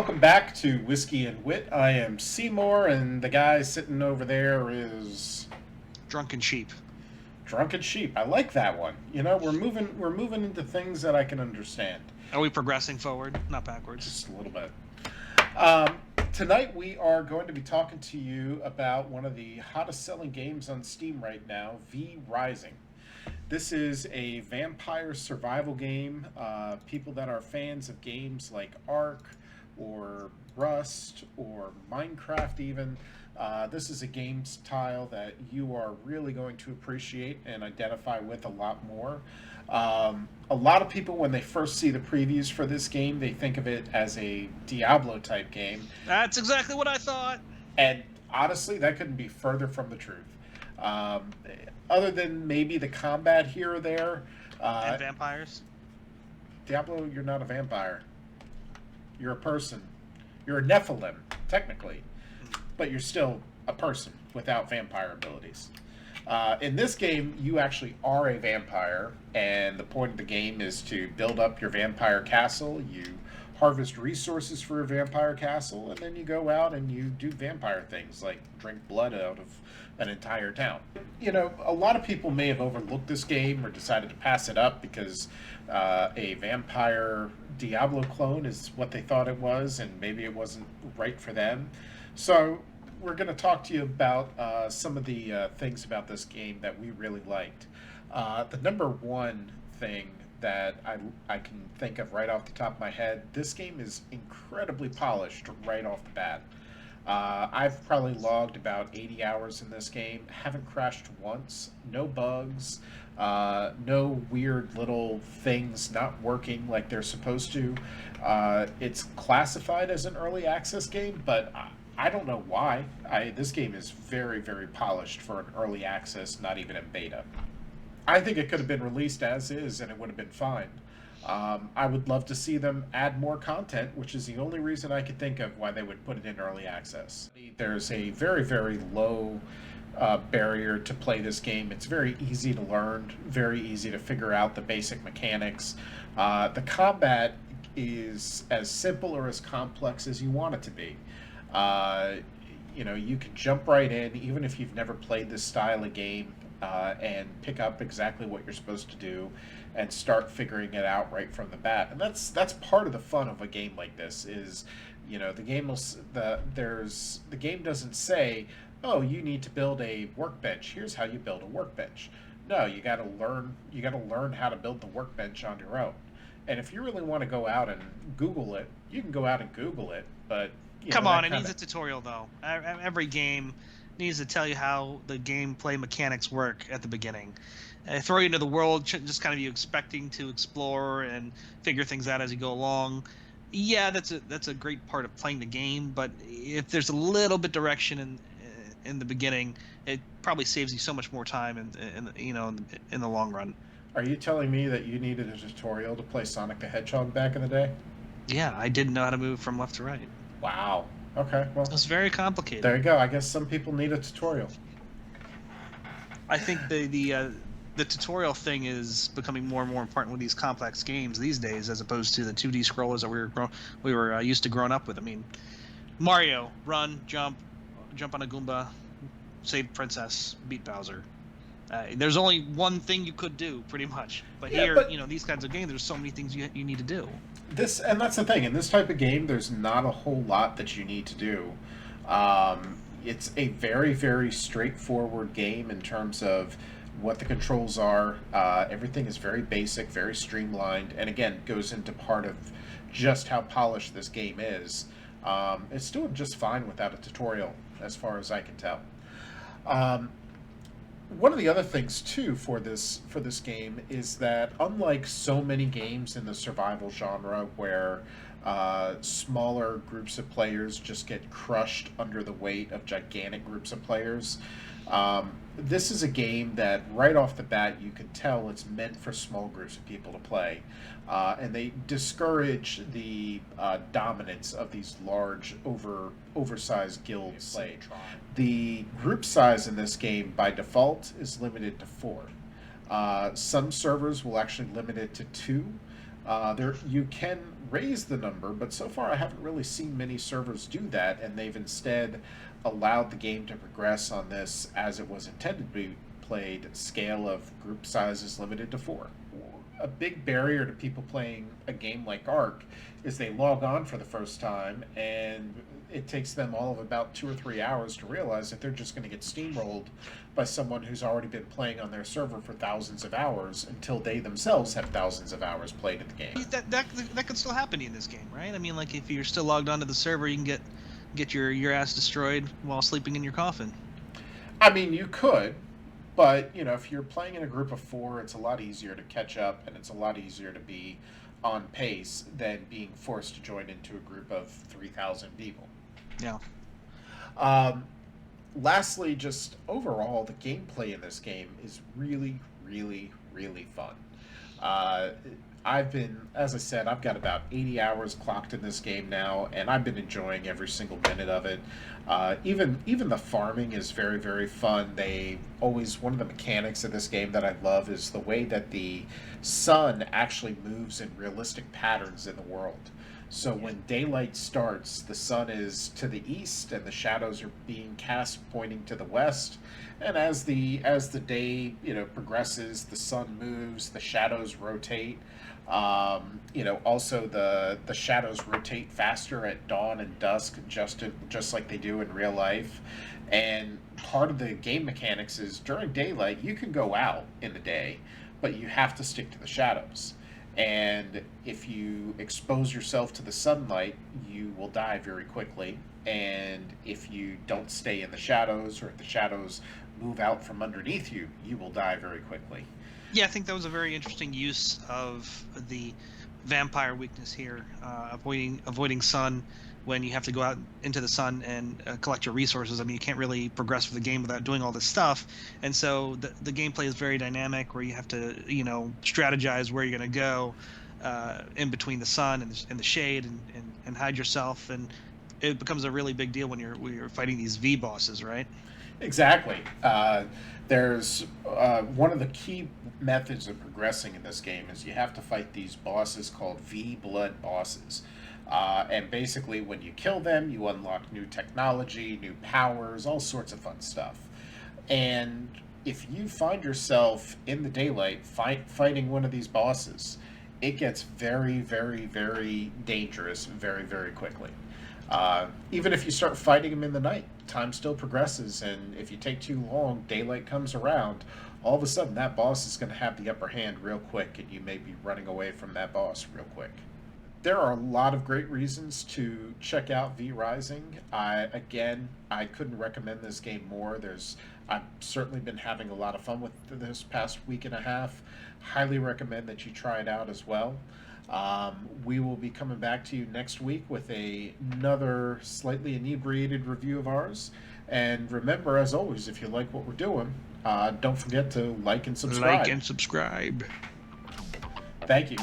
Welcome back to Whiskey and Wit. I am Seymour, and the guy sitting over there is Drunken sheep. Drunken Sheep. I like that one. You know, we're moving into things that I can understand. Are we progressing forward, not backwards? Just a little bit. Um, Tonight we are going to be talking to you about one of the hottest selling games on Steam right now, V Rising. This is a vampire survival game. People that are fans of games like Ark or Rust or Minecraft, even, this is a game style that you are really going to appreciate and identify with a lot more. A lot of people, when they first see the previews for this game, they think of it as a Diablo type game. That's exactly what I thought. And honestly, that couldn't be further from the truth. Um, Other than maybe the combat here or there, And vampires. Diablo, you're not a vampire. You're a person. You're a Nephilim, technically, but you're still a person without vampire abilities. In this game, you actually are a vampire, and the point of the game is to build up your vampire castle. You harvest resources for a vampire castle, and then you go out and you do vampire things like drink blood out of an entire town. You know, a lot of people may have overlooked this game or decided to pass it up because a vampire Diablo clone is what they thought it was, and maybe it wasn't right for them. So we're going to talk to you about some of the things about this game that we really liked. The number one thing that I can think of right off the top of my head, this game is incredibly polished right off the bat. I've probably logged about 80 hours in this game, haven't crashed once, no bugs, no weird little things not working like they're supposed to. It's classified as an early access game, but I don't know why. This game is very, very polished for an early access, not even in beta. I think it could have been released as is and it would have been fine. I would love to see them add more content, which is the only reason I could think of why they would put it in early access. There's a very, very low barrier to play this game. It's very easy to learn, very easy to figure out the basic mechanics. The combat is as simple or as complex as you want it to be. Uh, you know, you can jump right in, even if you've never played this style of game, and pick up exactly what you're supposed to do, and start figuring it out right from the bat. And that's part of the fun of a game like this. Is, you know, the game doesn't say, oh, you need to build a workbench. Here's how you build a workbench. No, you got to learn. You got to learn how to build the workbench on your own. And if you really want to go out and Google it, you can go out and Google it. But Come on, it that needs a tutorial though. Every game needs to tell you how the gameplay mechanics work at the beginning. Throw you into the world, just kind of you expecting to explore and figure things out as you go along. Yeah, that's a great part of playing the game. But if there's a little bit direction in the beginning, it probably saves you so much more time in the long run. Are you telling me that you needed a tutorial to play Sonic the Hedgehog back in the day? Yeah, I didn't know how to move from left to right. Wow. Okay, well, It was very complicated. there you go. I guess some people need a tutorial. I think the tutorial thing is becoming more and more important with these complex games these days, as opposed to the 2D scrollers that we were used to growing up with. I mean, Mario, run, jump on a Goomba, save princess, beat Bowser. There's only one thing you could do, pretty much. But Yeah, here, but these kinds of games, there's so many things you need to do. that's the thing. In this type of game, there's not a whole lot that you need to do. It's a very, very straightforward game in terms of what the controls are. Everything is very basic, very streamlined, and again, goes into part of just how polished this game is. It's doing just fine without a tutorial, as far as I can tell. Um, One of the other things too for this game is that, unlike so many games in the survival genre where smaller groups of players just get crushed under the weight of gigantic groups of players, this is a game that right off the bat you can tell it's meant for small groups of people to play, and they discourage the dominance of these large oversized guilds played. The group size in this game by default is limited to four. Some servers will actually limit it to two. There you can raise the number, but so far I haven't really seen many servers do that, and they've instead allowed the game to progress on this as it was intended to be played, scale of group sizes limited to 4. A big barrier to people playing a game like Ark is they log on for the first time and it takes them all of about 2 or 3 hours to realize that they're just going to get steamrolled by someone who's already been playing on their server for thousands of hours until they themselves have thousands of hours played in the game. That could still happen in this game, right? I mean, like if you're still logged onto the server, you can get your ass destroyed while sleeping in your coffin. I mean, you could, but if you're playing in a group of 4, it's a lot easier to catch up, and it's a lot easier to be on pace than being forced to join into a group of 3,000 people. Yeah. Lastly, just overall, the gameplay in this game is really, really, really fun. As I said, I've got about 80 hours clocked in this game now, and I've been enjoying every single minute of it. Even the farming is very, very fun. One of the mechanics of this game that I love is the way that the sun actually moves in realistic patterns in the world. So when daylight starts, the sun is to the east and the shadows are being cast pointing to the west. And as the day progresses, the sun moves, the shadows rotate. Also the shadows rotate faster at dawn and dusk, just like they do in real life. And part of the game mechanics is during daylight you can go out in the day, but you have to stick to the shadows. And if you expose yourself to the sunlight, you will die very quickly. And if you don't stay in the shadows, or if the shadows move out from underneath you, you will die very quickly. Yeah, I think that was a very interesting use of the vampire weakness here, avoiding sun when you have to go out into the sun and collect your resources. I mean, you can't really progress with the game without doing all this stuff, and so the gameplay is very dynamic, where you have to strategize where you're going to go in between the sun and the shade and hide yourself, and it becomes a really big deal when you're fighting these V bosses, right? Exactly. There's one of the key methods of progressing in this game is you have to fight these bosses called V blood bosses. And basically when you kill them, you unlock new technology, new powers, all sorts of fun stuff. And if you find yourself in the daylight fighting one of these bosses, it gets very, very, very dangerous very, very quickly. Even if you start fighting them in the night, time still progresses, and if you take too long, daylight comes around, all of a sudden that boss is going to have the upper hand real quick, and you may be running away from that boss real quick. There are a lot of great reasons to check out V Rising. I couldn't recommend this game more. I've certainly been having a lot of fun with this past week and a half. Highly recommend that you try it out as well. We will be coming back to you next week with another slightly inebriated review of ours. And remember, as always, if you like what we're doing, don't forget to like and subscribe. Like and subscribe. Thank you.